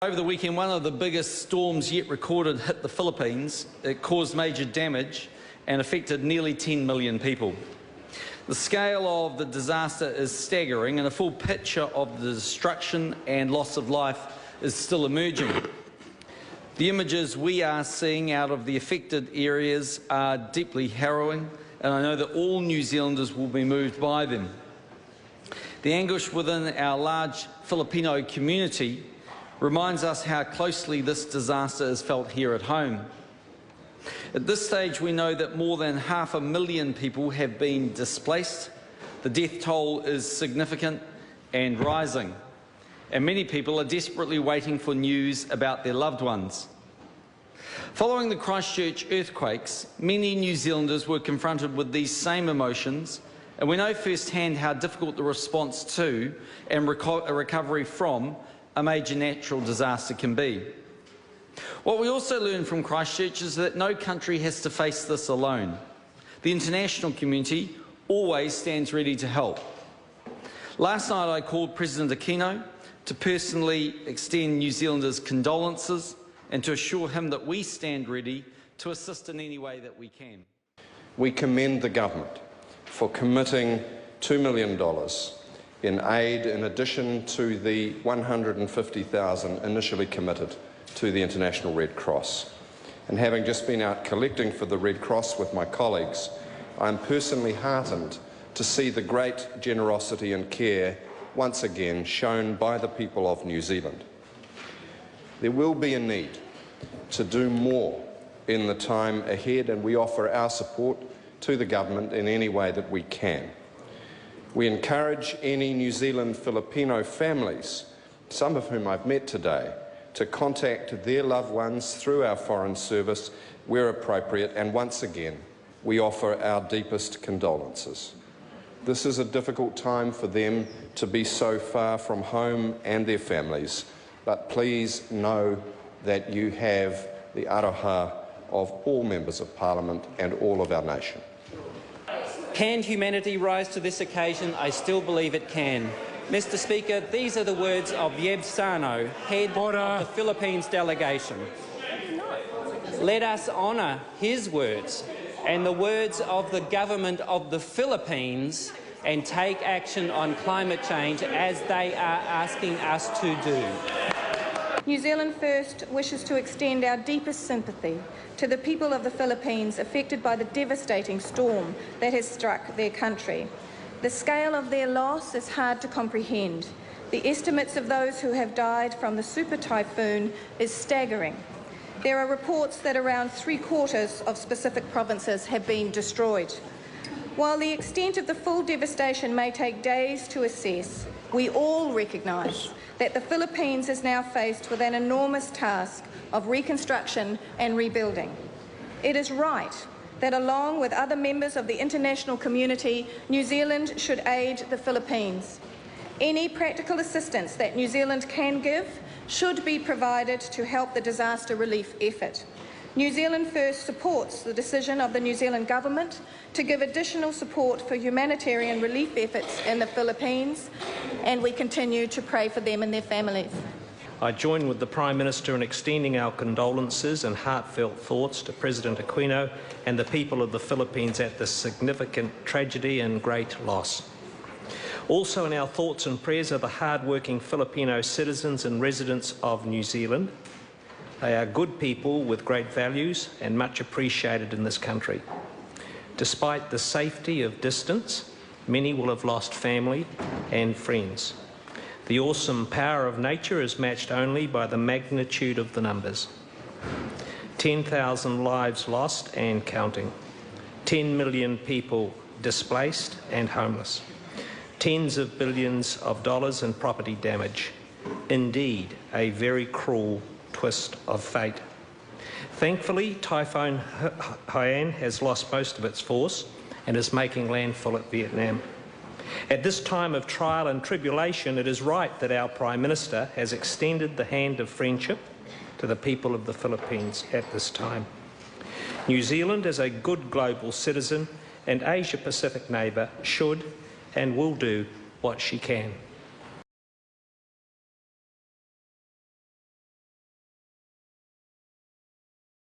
Over the weekend, one of the biggest storms yet recorded hit the Philippines. It caused major damage and affected nearly 10 million people. The scale of the disaster is staggering, and a full picture of the destruction and loss of life is still emerging. The images we are seeing out of the affected areas are deeply harrowing, and I know that all New Zealanders will be moved by them. The anguish within our large Filipino community reminds us how closely this disaster is felt here at home. At this stage, we know that more than 500,000 people have been displaced. The death toll is significant and rising, and many people are desperately waiting for news about their loved ones. Following the Christchurch earthquakes, many New Zealanders were confronted with these same emotions, and we know firsthand how difficult the response to and recovery from a major natural disaster can be. What we also learned from Christchurch is that no country has to face this alone. The international community always stands ready to help. Last night I called President Aquino to personally extend New Zealanders' condolences and to assure him that we stand ready to assist in any way that we can. We commend the government for committing $2 million in aid in addition to the $150,000 initially committed to the International Red Cross. And having just been out collecting for the Red Cross with my colleagues, I am personally heartened to see the great generosity and care once again shown by the people of New Zealand. There will be a need to do more in the time ahead, and we offer our support to the government in any way that we can. We encourage any New Zealand Filipino families, some of whom I've met today, to contact their loved ones through our Foreign Service where appropriate, and once again, we offer our deepest condolences. This is a difficult time for them to be so far from home and their families, but please know that you have the aroha of all members of Parliament and all of our nation. Can humanity rise to this occasion? I still believe it can. Mr. Speaker, these are the words of Yeb Sano, head of the Philippines delegation. Let us honour his words and the words of the government of the Philippines and take action on climate change as they are asking us to do. New Zealand First wishes to extend our deepest sympathy to the people of the Philippines affected by the devastating storm that has struck their country. The scale of their loss is hard to comprehend. The estimates of those who have died from the super typhoon is staggering. There are reports that around 3/4 of specific provinces have been destroyed. While the extent of the full devastation may take days to assess, we all recognise that the Philippines is now faced with an enormous task of reconstruction and rebuilding. It is right that, along with other members of the international community, New Zealand should aid the Philippines. Any practical assistance that New Zealand can give should be provided to help the disaster relief effort. New Zealand First supports the decision of the New Zealand Government to give additional support for humanitarian relief efforts in the Philippines, and we continue to pray for them and their families. I join with the Prime Minister in extending our condolences and heartfelt thoughts to President Aquino and the people of the Philippines at this significant tragedy and great loss. Also in our thoughts and prayers are the hard-working Filipino citizens and residents of New Zealand. They are good people with great values and much appreciated in this country. Despite the safety of distance, many will have lost family and friends. The awesome power of nature is matched only by the magnitude of the numbers. 10,000 lives lost and counting. 10 million people displaced and homeless. Tens of billions of dollars in property damage. Indeed, a very cruel twist of fate. Thankfully, Typhoon Haiyan has lost most of its force and is making landfall at Vietnam. At this time of trial and tribulation, it is right that our Prime Minister has extended the hand of friendship to the people of the Philippines at this time. New Zealand, as a good global citizen and Asia-Pacific neighbour, should and will do what she can.